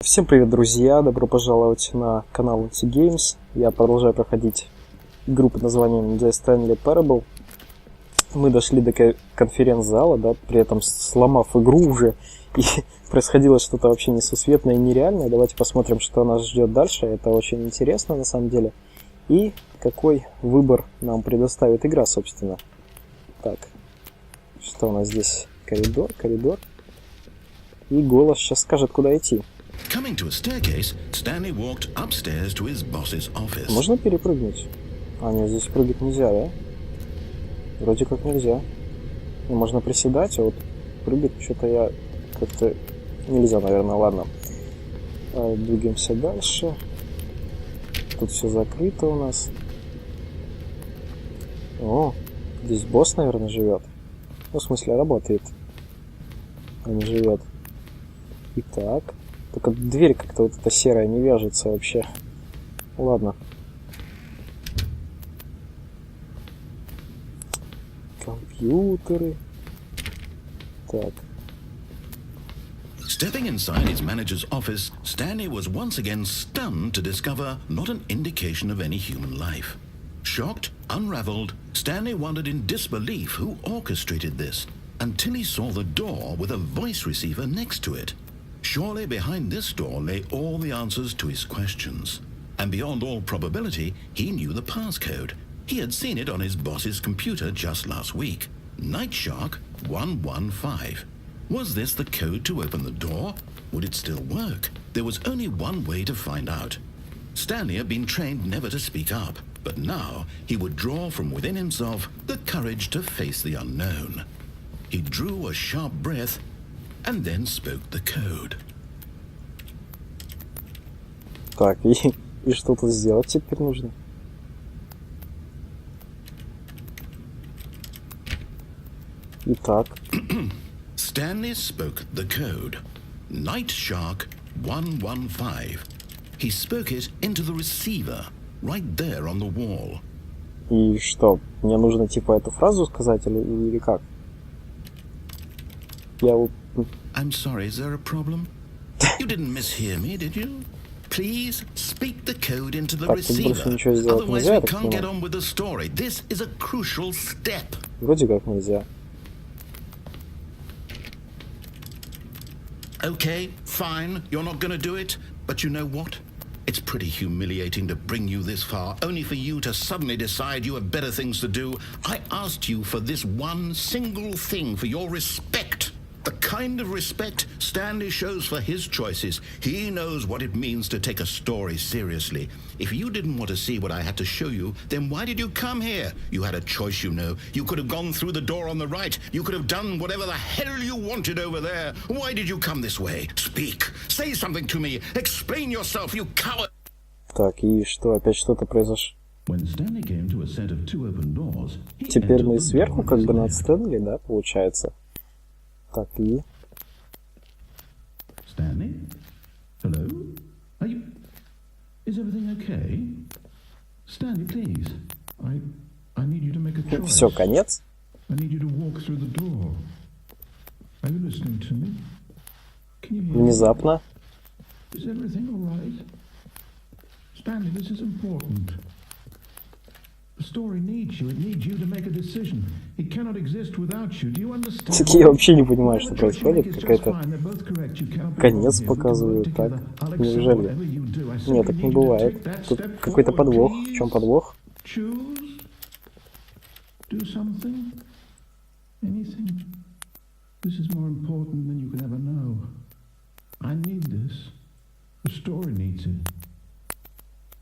Всем привет, друзья! Добро пожаловать на канал Games. Я продолжаю проходить игру под названием Stanley Parable. Мы дошли до конференц-зала, да, при этом сломав игру уже, и происходило что-то вообще несусветное и нереальное. Давайте посмотрим, что нас ждет дальше. Это очень интересно, на самом деле. И какой выбор нам предоставит игра, собственно. Так, что у нас здесь? Коридор. И голос сейчас скажет, куда идти. Coming to a staircase, Stanley walked upstairs to his boss's office. Можно перепрыгнуть? А, нет, здесь прыгать нельзя, да? Вроде как нельзя. И можно приседать, а вот прыгать что-то я как-то нельзя, наверное, ладно. Двигаемся дальше. Тут все закрыто у нас. О, здесь босс, наверное, живет. Ну, в смысле, работает. А не живет. Итак. Только дверь как-то вот эта серая не вяжется вообще. Ладно. Компьютеры. Так. Stepping inside his manager's office, Stanley was once again stunned to discover not an indication of any human life. Shocked, unraveled, Stanley wondered in disbelief who orchestrated this, until he saw the door with a voice receiver next to it. Surely behind this door lay all the answers to his questions. And beyond all probability, he knew the passcode. He had seen it on his boss's computer just last week. Nightshark 115. Was this the code to open the door? Would it still work? There was only one way to find out. Stanley had been trained never to speak up, but now he would draw from within himself the courage to face the unknown. He drew a sharp breath and then spoke the code. Так, и что тут сделать теперь нужно? Итак. Stanley spoke the code. Nightshark 115. He spoke it into the receiver, right there on the wall. И что, мне нужно типа эту фразу сказать или как? I'm sorry, is there a problem? You didn't mishear me, did you? Please speak the code into the receiver. Otherwise we can't get on with the story. This is a crucial step. Вроде как нельзя. Okay, fine, you're not going to do it. But you know what? It's pretty humiliating to bring you this far, only for you to suddenly decide you have better things to do. I asked you for this one single thing, for your respect. The kind of respect Stanley shows for his choices. He knows what it means to take a story seriously. If you didn't want to see what I had to show you, then why did you come here? You had a choice, you know. You could have gone through the door on the right. You could have done whatever the hell you wanted over there. Why did you come this way? Speak. Say something to me. Explain yourself, you coward. Так, и что, опять что-то произошло? Теперь мы сверху как бы над Стенли, да, получается? Так, и... Stanley? Hello? Are you... Is everything okay? Stanley, please. I need you to make a choice. Все, конец? I need you to walk through the door. Are you listening to me? Can you hear me? Внезапно. Is everything all right? Stanley, this is important. The story needs you. It needs you to make a decision. It cannot exist without you. Do you understand? Я вообще не понимаю, что происходит. Какая-то конец показывают. Так, неужели? Нет, так не бывает. Тут какой-то подвох. В чем подвох? Do something. Anything. This is more important than you can ever know. I need this. The story needs it.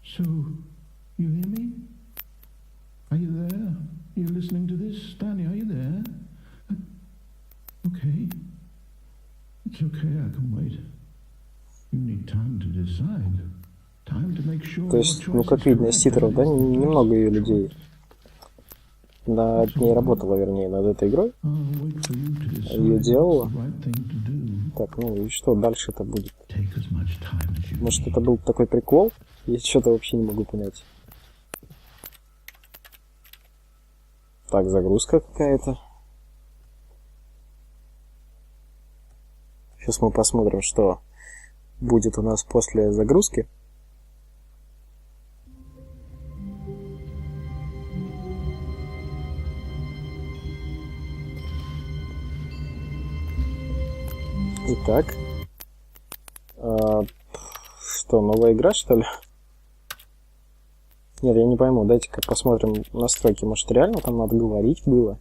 So, you hear me? Are you there? Are you listening to this? Stanley, are you there? Okay. It's okay, I can wait. You need time to decide. Time to make sure. То есть, ну как видно из титров, да, немного ее людей над ней работала, вернее, над этой игрой. Ее делала. Так, ну и что дальше-то будет? Может, это был такой прикол? Я что-то вообще не могу понять. Так, загрузка какая-то. Сейчас мы посмотрим, что будет у нас после загрузки. Итак, что, новая игра, что ли? Нет, я не пойму, дайте-ка посмотрим настройки, может реально там надо говорить было?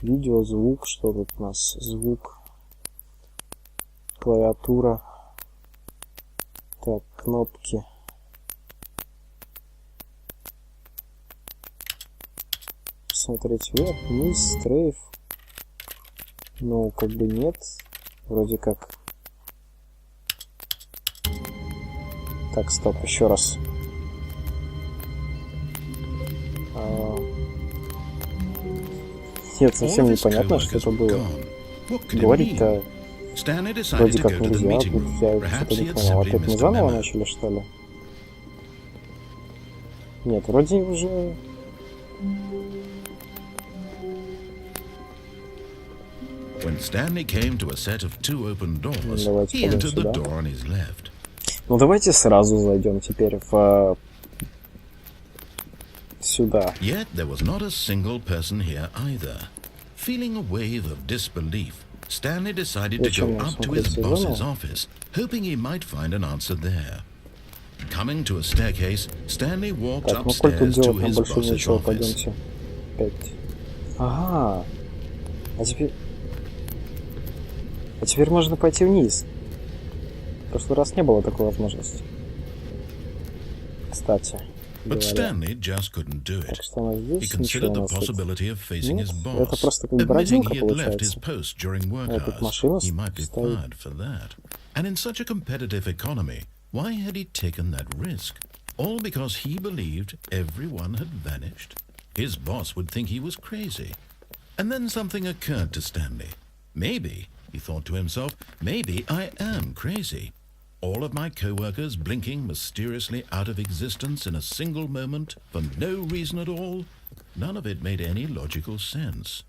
Видео, звук, что тут у нас? Звук, клавиатура, так, кнопки. Смотреть вверх, вниз, стрейф. Ну, как бы нет. Вроде как. Так, стоп, еще раз. Нет, совсем непонятно, что это было. Говорить-то вроде как нельзя. Тут я что-то не понял. Опять мы заново начали, что ли? Нет, вроде уже... When Stanley came to a set of two open doors, Давайте he entered the сюда. door on his left. Ну давайте сразу зайдем теперь в сюда. Yet there was not a single person here either. Feeling a wave of disbelief, Stanley decided to go up to his boss's office, hoping he might find an answer there. Coming to a staircase, Stanley walked Так, ну коль тут upstairs to делать нам his больше boss's нечего, office. пойдемте. Опять. Ага. А теперь можно пойти вниз. В прошлый раз не было такой возможности. Кстати. But Stanley just couldn't do it. Так что она здесь, He ничего considered у the нас тут. possibility of facing his Нет, boss, это просто как admitting бродилка he had left his получается. post during work А тут hours. машину He might be ставить. fired for that. And in such a competitive economy, why had he taken that risk? All because he believed everyone had vanished? His boss would think he was crazy. And then something occurred to Stanley. Maybe, he thought to himself, maybe I am crazy. All of my co-workers blinking mysteriously out of existence in a single moment for no reason at all? None of it made any logical sense.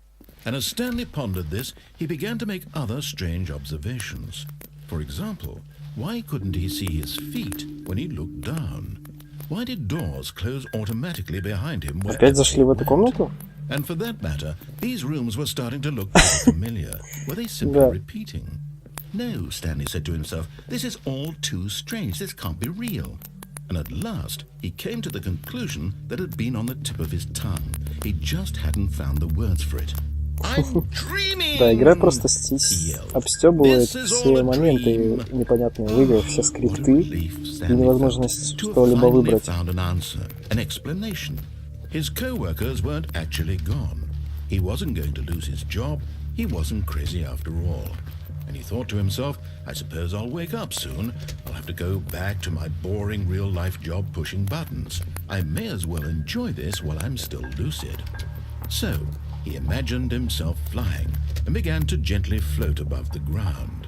And as Stanley pondered this, he began to make other strange observations. For example, why couldn't he see his feet when he looked down? Why did doors close automatically behind him? Опять зашли в эту комнату? And for that matter, these rooms were starting to look pretty familiar. Were they simply Yeah. repeating? No, Stanley said to himself, this is all too strange. This can't be real. And at last, he came to the conclusion that had been on the tip of his tongue. He just hadn't found the words for it. I'm dreaming! Да, игра просто обстебывает все моменты непонятные в играх, все скрипты и невозможность что-либо выбрать. An explanation. His co-workers weren't actually gone. He wasn't going to lose his job. He wasn't crazy after all. And he thought to himself, I suppose I'll wake up soon. I'll have to go back to my boring real-life job pushing buttons. I may as well enjoy this while I'm still lucid. So, he imagined himself flying and began to gently float above the ground.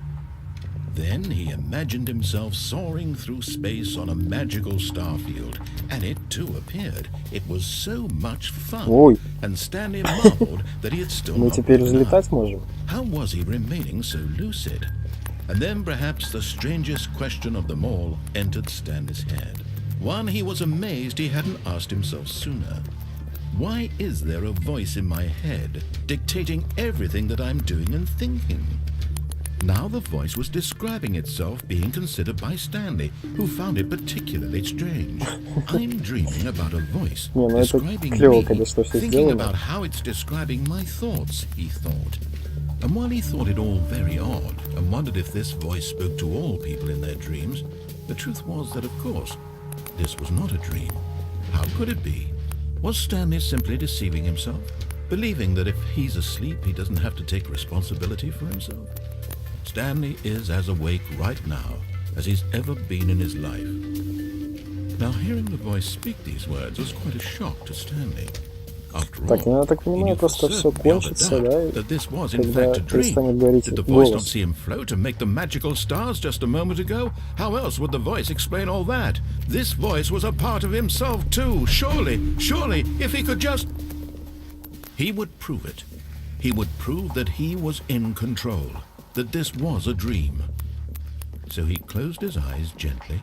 Then he imagined himself soaring through space on a magical starfield, and it too appeared. It was so much fun. Ой. And Stanley marveled that he had still Мы not теперь woken up. взлетать можем. How was he remaining so lucid? And then perhaps the strangest question of them all entered Stanley's head. One he was amazed he hadn't asked himself sooner. Why is there a voice in my head dictating everything that I'm doing and thinking? Now the voice was describing itself being considered by Stanley, who found it particularly strange. I'm dreaming about a voice describing me, thinking about how it's describing my thoughts, he thought. And while he thought it all very odd, and wondered if this voice spoke to all people in their dreams, the truth was that, of course, this was not a dream. How could it be? Was Stanley simply deceiving himself, believing that if he's asleep, he doesn't have to take responsibility for himself? Stanley is as awake right now as he's ever been in his life. Now, hearing the voice speak these words was quite a shock to Stanley. After all, Так, ну я так he понимаю, knew for просто все certain beyond a кончится, doubt да, that this was in когда fact a dream. перестанет говорить Did the voice not голос. see him float and make the magical stars just a moment ago? How else would the voice explain all that? This voice was a part of himself too. Surely, if he could just... He would prove it. He would prove that he was in control, that this was a dream. So he closed his eyes gently,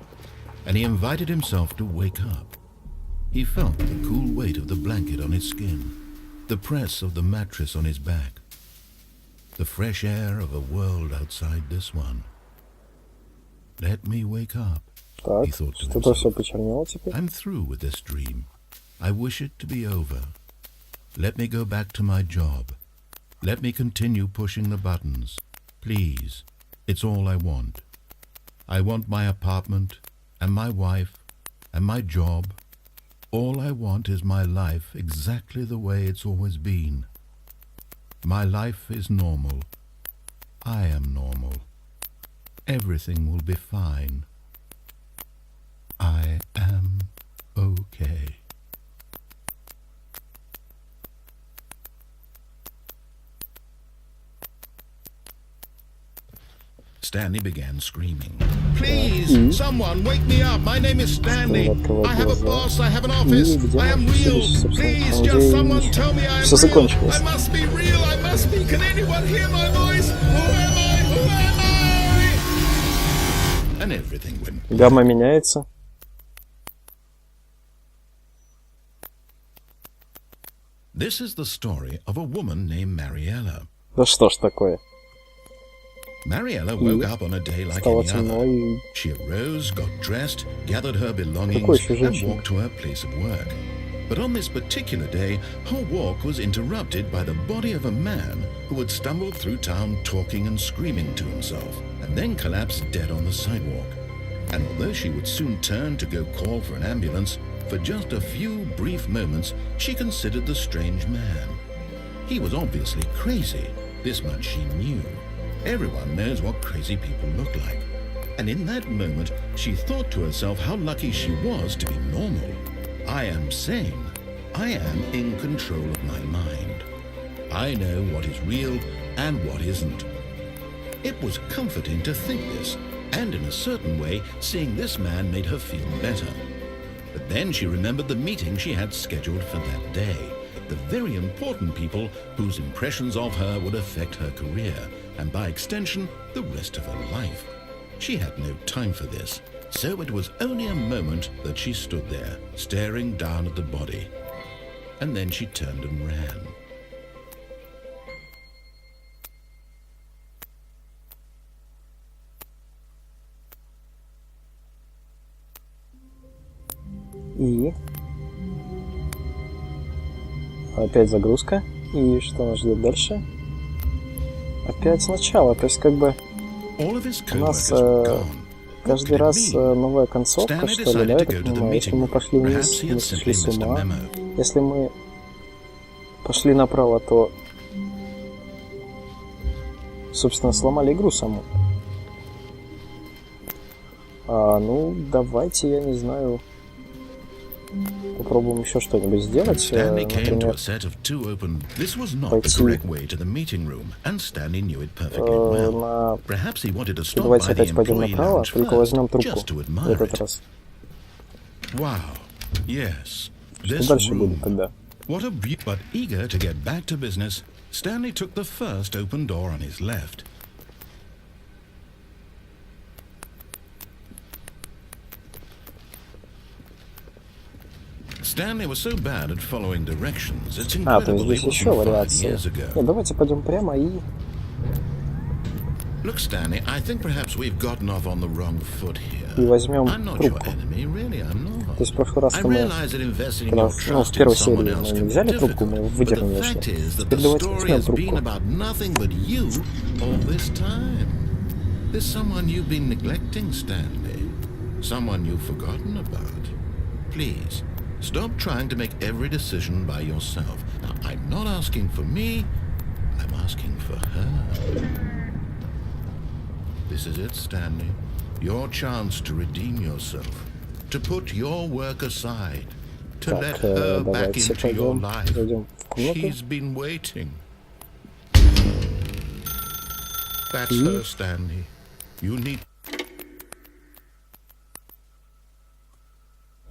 and he invited himself to wake up. He felt the cool weight of the blanket on his skin, the press of the mattress on his back, the fresh air of a world outside this one. Let me wake up, Так, he thought to что-то все himself. почернело теперь. I'm through with this dream. I wish it to be over. Let me go back to my job. Let me continue pushing the buttons. Please, it's all I want. I want my apartment, and my wife, and my job. All I want is my life exactly the way it's always been. My life is normal. I am normal. Everything will be fine. I am okay. Stanley began screaming. Please, someone wake me up. My name is Stanley. I have a boss, I have an office. I am real. Please, just someone tell me I am real. I must be real. I must be. Can anyone hear my voice? Who am I? Who am I? And everything went. Гамма меняется. This is the story of a woman named Mariella. Да что ж такое? Mariella woke up on a day like any other. She arose, got dressed, gathered her belongings, and walked to her place of work. But on this particular day, her walk was interrupted by the body of a man who had stumbled through town talking and screaming to himself, and then collapsed dead on the sidewalk. And although she would soon turn to go call for an ambulance, for just a few brief moments she considered the strange man. He was obviously crazy, this much she knew. Everyone knows what crazy people look like. And in that moment, she thought to herself how lucky she was to be normal. I am sane. I am in control of my mind. I know what is real and what isn't. It was comforting to think this, and in a certain way, seeing this man made her feel better. But then she remembered the meeting she had scheduled for that day. The very important people whose impressions of her would affect her career, and by extension, the rest of her life. She had no time for this, so it was only a moment that she stood there, staring down at the body. And then she turned and ran. И опять загрузка. И что нас ждет дальше? Опять сначала. То есть как бы у нас каждый раз новая концовка, что ли, да, я так понимаю. Если мы пошли вниз, мы сошли с ума. Если мы пошли направо, то, собственно, сломали игру саму. Ну, давайте, я не знаю, попробуем еще что-нибудь сделать. Например, пойти давайте опять пойдем направо, только возьмем трубку в этот раз. Что дальше будет тогда? But eager to get back to business, Stanley took the first open door on his left. Stanley was so bad at following directions. It's incredible здесь еще вариации. Нет, давайте пойдем прямо и... Look, Stanley, I think perhaps we've gotten off on the wrong foot here. И возьмем трубку. То есть в прошлый раз мы, когда, в первой серии мы не взяли трубку, мы выдернули что. Теперь давайте возьмем трубку. There's someone you've been neglecting, Stanley. Someone you've forgotten about. Please, stop trying to make every decision by yourself. Now, I'm not asking for me, I'm asking for her. This is it, Stanley. Your chance to redeem yourself. To put your work aside. To let her back into your life. She's been waiting. That's her, Stanley. You need...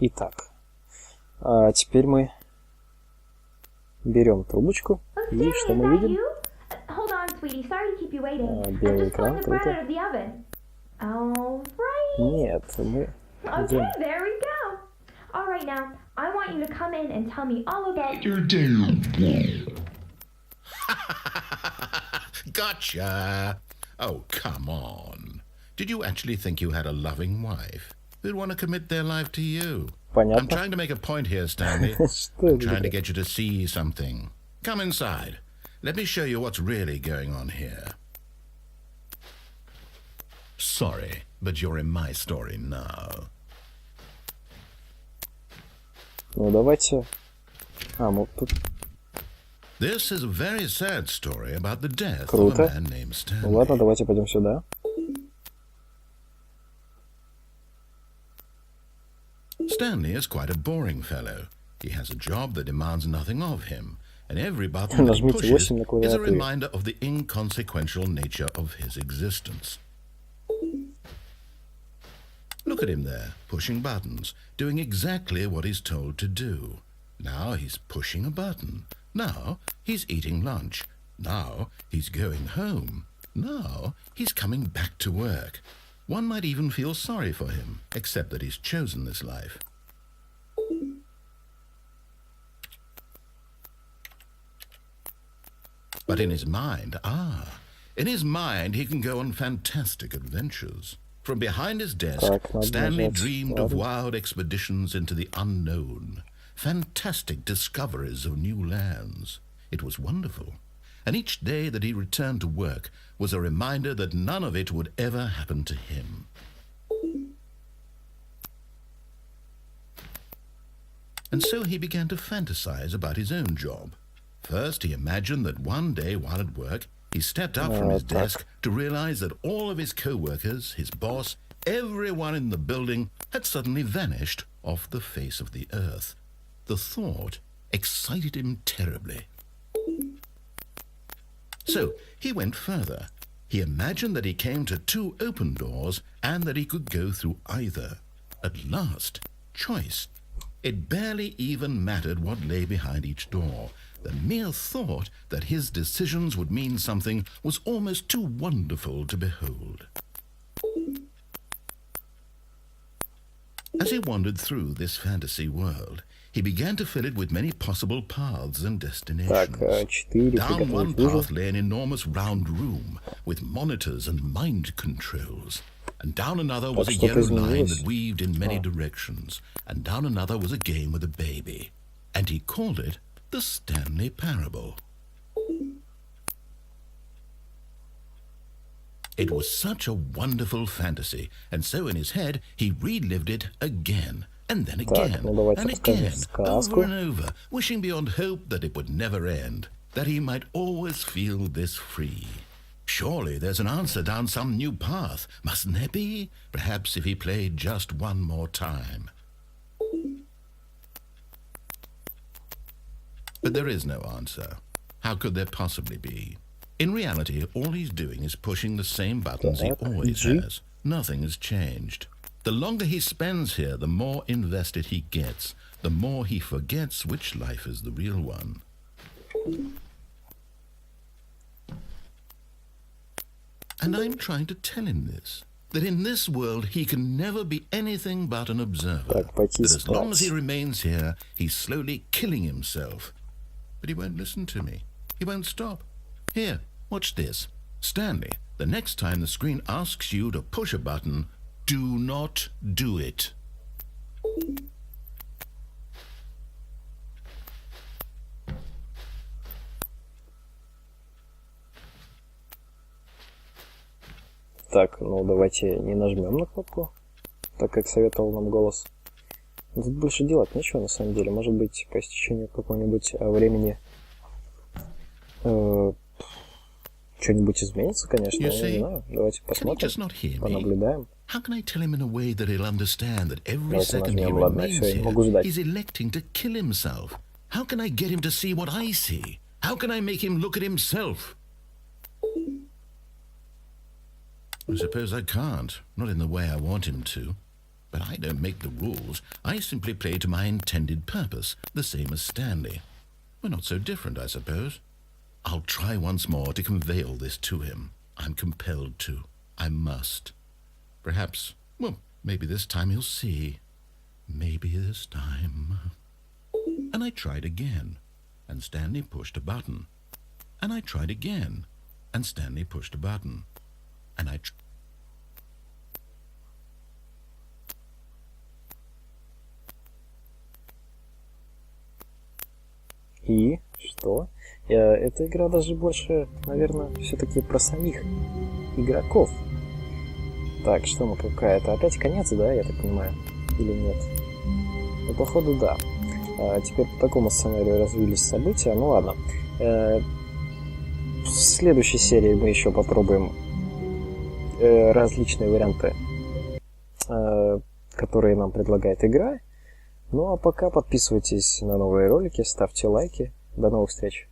Итак, теперь мы берем трубочку, и что мы видим? Hold on, sweetie. Sorry to keep you waiting. Белый экран, круто. Нет, мы идем. Okay, there we go. All right, now I want you to come in and tell me all about Your day. Gotcha! Oh, come on. Did you actually think you had a loving wife who'd want to commit their life to you? I'm Понятно. trying to make a point here, Stanley. Что I'm это? trying to get you to see something. Come inside. Let me show you what's really going on here. Sorry, but you're in my story now. Ну, давайте... мы тут... This is a very sad story about the death Круто. of a man named Stanley. Ну, ладно, давайте пойдем сюда. Stanley is quite a boring fellow. He has a job that demands nothing of him, and every button that he Нажмите pushes 8 на is a клавиатуре. reminder of the inconsequential nature of his existence. Look at him there, pushing buttons, doing exactly what he's told to do. Now he's pushing a button. Now he's eating lunch. Now he's going home. Now he's coming back to work. One might even feel sorry for him, except that he's chosen this life. But in his mind, he can go on fantastic adventures. From behind his desk, Так, надо Stanley нажать. dreamed of Ладно. wild expeditions into the unknown, fantastic discoveries of new lands. It was wonderful. And each day that he returned to work was a reminder that none of it would ever happen to him. And so he began to fantasize about his own job. First, he imagined that one day while at work, he stepped up from his desk to realize that all of his co-workers, his boss, everyone in the building had suddenly vanished off the face of the earth. The thought excited him terribly. So he went further. He imagined that he came to 2 open doors and that he could go through either. At last, choice. It barely even mattered what lay behind each door. The mere thought that his decisions would mean something was almost too wonderful to behold. As he wandered through this fantasy world, he began to fill it with many possible paths and destinations. Так, 4, Down one приготовить path ужин. lay an enormous round room with monitors and mind controls. And down another was a что-то yellow line изменилось. that weaved in many directions. And down another was a game with a baby. And he called it the Stanley Parable. It was such a wonderful fantasy, and so in his head he relived it again, and then again, ну давайте and расскажем again, сказку. over and over, wishing beyond hope that it would never end, that he might always feel this free. Surely there's an answer down some new path, mustn't there be? Perhaps if he played just one more time. But there is no answer. How could there possibly be? In reality, all he's doing is pushing the same buttons he Так, always G. has. Nothing has changed. The longer he spends here, the more invested he gets, the more he forgets which life is the real one. And I'm trying to tell him this, that in this world he can never be anything but an observer, Так, пойти that as long as he спать. remains here, he's slowly killing himself. But he won't listen to me. He won't stop. Here, watch this. Stanley, the next time the screen asks you to push a button, do not do it. Так, ну давайте не нажмем на кнопку, так как советовал нам голос. Тут больше делать нечего на самом деле. Может быть, по истечению какого-нибудь времени что-нибудь изменится, конечно, You я не see? знаю. Давайте Can he just посмотрим, not hear me? понаблюдаем. How can I tell him in a way that he'll understand that every Давайте second he нажмем, ладно, remains всё, я here, могу ждать. he's electing to kill himself? How can I get him to see what I see? How can I make him look at himself? I suppose I can't, not in the way I want him to. But I don't make the rules. I simply play to my intended purpose, the same as Stanley. We're not so different, I suppose. I'll try once more to convey all this to him. I'm compelled to. I must. Perhaps Well, maybe this time you'll see. Maybe this time. And I tried again, and Stanley pushed a button. And I tried again, and Stanley pushed a button. And I И что? Эта игра даже больше, наверное, все-таки про самих игроков. Так, что мы пока? Это опять конец, да, я так понимаю? Или нет? Ну, походу, да. Теперь по такому сценарию развились события. Ну ладно. В следующей серии мы еще попробуем различные варианты, которые нам предлагает игра. Ну а пока подписывайтесь на новые ролики, ставьте лайки. До новых встреч!